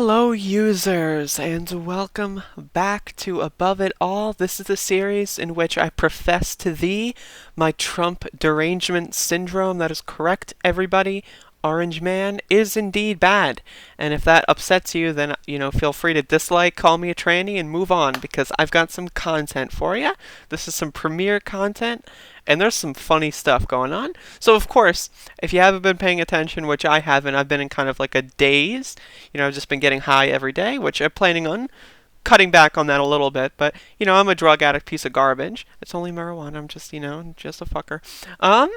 Hello users, and welcome back to Above It All. This is the series in which I profess to thee my Trump derangement syndrome. That is correct, everybody. Orange Man is indeed bad. And if that upsets you, then, feel free to dislike, call me a tranny, and move on, because I've got some content for you. This is some premiere content, and there's some funny stuff going on. So, of course, if you haven't been paying attention, which I haven't, I've been in kind of like a daze. I've just been getting high every day, which I'm planning on cutting back on that a little bit, but, I'm a drug addict piece of garbage. It's only marijuana. I'm just, just a fucker. And,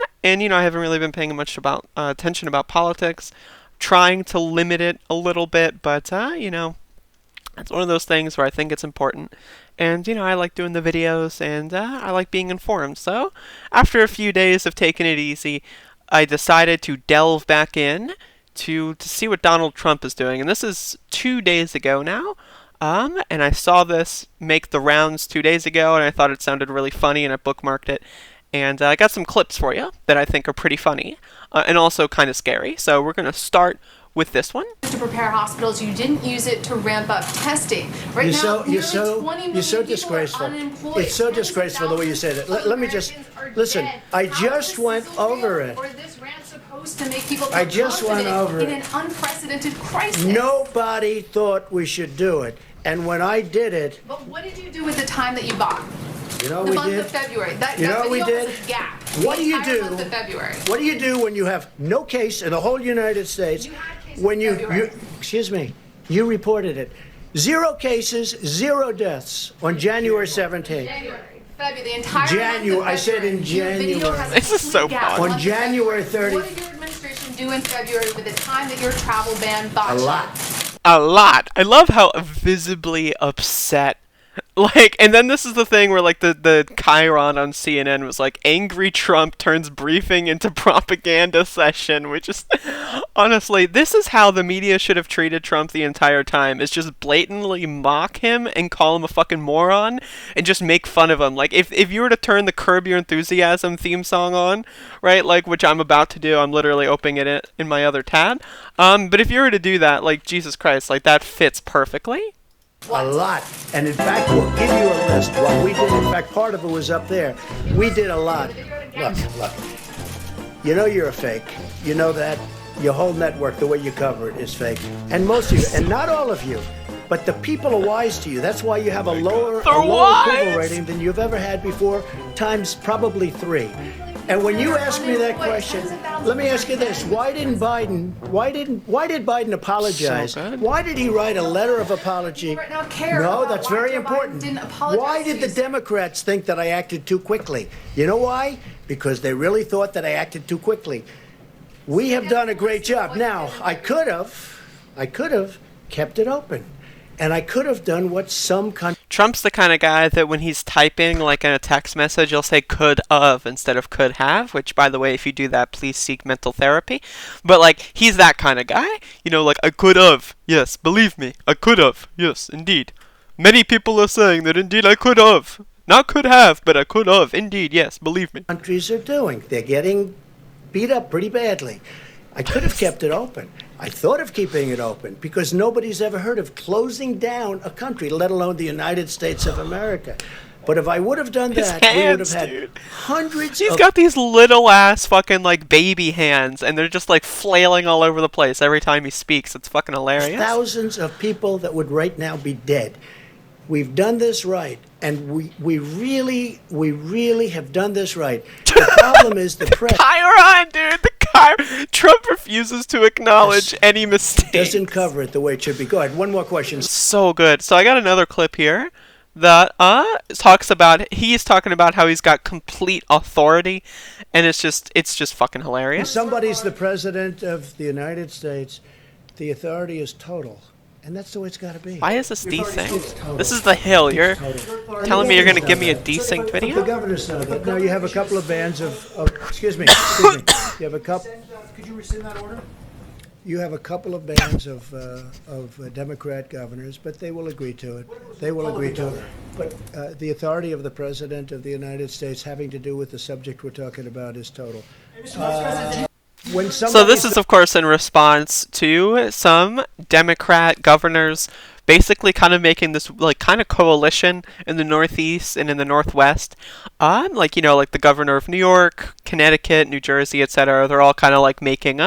I haven't really been paying much attention about politics, trying to limit it a little bit, but, it's one of those things where I think it's important. And, I like doing the videos, and I like being informed. So, after a few days of taking it easy, I decided to delve back in to see what Donald Trump is doing. And this is 2 days ago now. And I saw this make the rounds 2 days ago, and I thought it sounded really funny, and I bookmarked it. And I got some clips for you that I think are pretty funny, and also kind of scary. So we're going to start with this one. To prepare hospitals, you didn't use it to ramp up testing. Right now, you're so disgraceful. It's so disgraceful the way you said it. Let me just listen. I just went over it. To make people I just went over in an unprecedented crisis. Nobody thought we should do it, and when I did it. But what did you do with the time that you bought? You know the we month did. Of February. That we did. Was a gap. What do you do? Month of February. What do you do when you have no case in the whole United States? You had cases when in February. Excuse me, you reported it. 0 cases, 0 deaths on January 17th. January. February, the entire January. I said in January. This is so fun. On January 30th. What did your administration do in February with the time that your travel ban bought? A lot. A lot. I love how visibly upset. And then this is the thing where, the Chiron on CNN was like, angry Trump turns briefing into propaganda session, which is, honestly, this is how the media should have treated Trump the entire time, is just blatantly mock him and call him a fucking moron and just make fun of him. If you were to turn the Curb Your Enthusiasm theme song on, right, which I'm about to do, I'm literally opening it in my other tab, but if you were to do that, Jesus Christ, that fits perfectly. A lot. And in fact, we'll give you a list. What we did, in fact, part of it was up there. We did a lot. Look. You know you're a fake. You know that. Your whole network, the way you cover it, is fake. And most of you, and not all of you, but the people are wise to you. That's why you have a lower approval rating than you've ever had before, times probably 3. And when you ask me that question, let me ask you this: Why did Biden apologize? So good. Why did he write a letter of apology? Right now care No, about that's why very Joe important. Biden didn't apologize Why to did you? the Democrats think that I acted too quickly? You know why? Because they really thought that I acted too quickly. We have done a great job. Now, I could have kept it open. And I could have done what some countries... Trump's the kind of guy that when he's typing, in a text message, he'll say could of instead of could have, which, by the way, if you do that, please seek mental therapy. But, he's that kind of guy. I could have. Yes, believe me. I could have. Yes, indeed. Many people are saying that indeed I could have. Not could have, but I could have. Indeed, yes, believe me. Countries are doing. They're getting beat up pretty badly. I could have kept it open. I thought of keeping it open because nobody's ever heard of closing down a country, let alone the United States of America. But if I would have done that, we would have had hundreds He's got these little ass fucking baby hands, and they're just flailing all over the place every time he speaks. It's fucking hilarious. Thousands of people that would right now be dead. We've done this right, and we really have done this right. The problem is the press. Chiron, dude, Trump refuses to acknowledge any mistakes. Doesn't cover it the way it should be. Go ahead. One more question. So good. So I got another clip here that he's talking about how he's got complete authority, and it's just fucking hilarious. When somebody's the president of the United States, the authority is total. And that's the way it's got to be. Why is this desynced? This is the Hill. You're telling me you're going to give me a desynced video? The governors know that. Now you have a couple of bands of excuse me. You have a couple. Could you rescind that order? You have a couple of bands of Democrat governors, but they will agree to it. They will agree to it. But the authority of the President of the United States having to do with the subject we're talking about is total. when So somebody this is, of course, in response to some Democrat governors basically kind of making this like kind of coalition in the Northeast and in the Northwest. Like like the governor of New York, Connecticut, New Jersey, etc. They're all kind of like making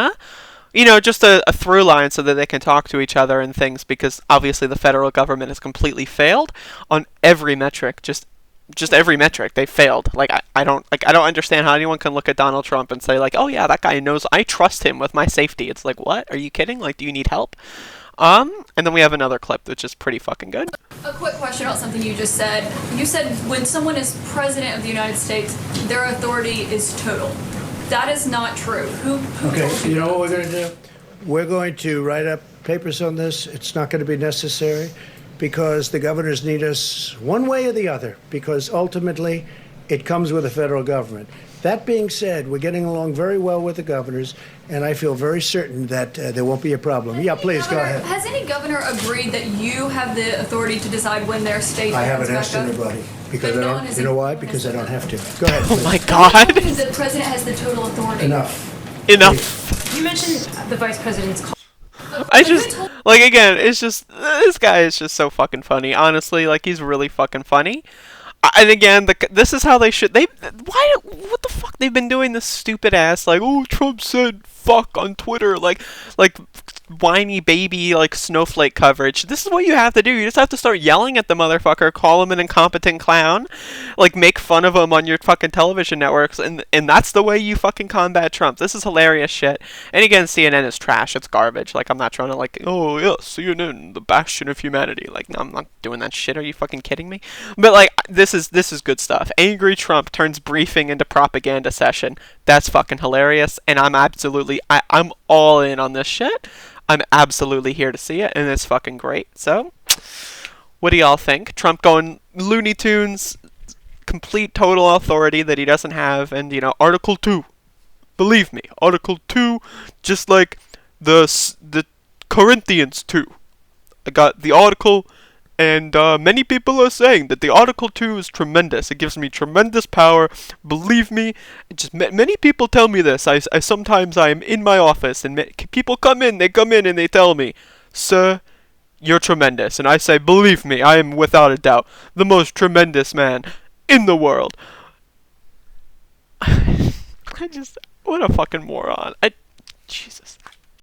just a through line so that they can talk to each other and things because obviously the federal government has completely failed on every metric, just every metric they failed. Like I don't understand how anyone can look at Donald Trump and say like, oh yeah, that guy knows, I trust him with my safety. It's like, what, are you kidding? Like, do you need help? And then we have another clip which is pretty fucking good. A quick question about something you just said. You said when someone is president of the United States, their authority is total. That is not true. Who Okay, told you know that? what we're going to do? We're going to write up papers on this. It's not going to be necessary because the governors need us one way or the other because ultimately it comes with the federal government. That being said, we're getting along very well with the governors, and I feel very certain that there won't be a problem. Yeah, please, go ahead. Has any governor agreed that you have the authority to decide when their state I haven't opens asked back up? anybody because But I no one don't. has You know why? has Because I said don't that. have to. Go ahead. Oh Please. my god. Because the president has the total authority. Enough. Enough. You mentioned the vice president's call. I just like, again, it's just this guy is just so fucking funny. Honestly, like, he's really fucking funny. And again, this is how they should. What the fuck? They've been doing this stupid ass like, oh, Trump said fuck on Twitter, like whiny baby like snowflake coverage. This is what you have to do. You just have to start yelling at the motherfucker, call him an incompetent clown, like make fun of him on your fucking television networks, and that's the way you fucking combat Trump. This is hilarious shit. And again, CNN is trash. It's garbage. Like, I'm not trying to like, oh yeah, CNN, the bastion of humanity. Like, no, I'm not doing that shit. Are you fucking kidding me? But like, this is good stuff. Angry Trump turns briefing into propaganda session. That's fucking hilarious, and I'm all in on this shit. I'm absolutely here to see it, and it's fucking great. So, what do y'all think? Trump going Looney Tunes, complete total authority that he doesn't have, and Article 2. Believe me, Article 2, just like the Corinthians 2. I got the article, and many people are saying that the Article 2 is tremendous. It gives me tremendous power. Believe me, many people tell me this. I sometimes I'm in my office, and people come in and they tell me, sir, you're tremendous. And I say, believe me, I am without a doubt the most tremendous man in the world. What a fucking moron. Jesus.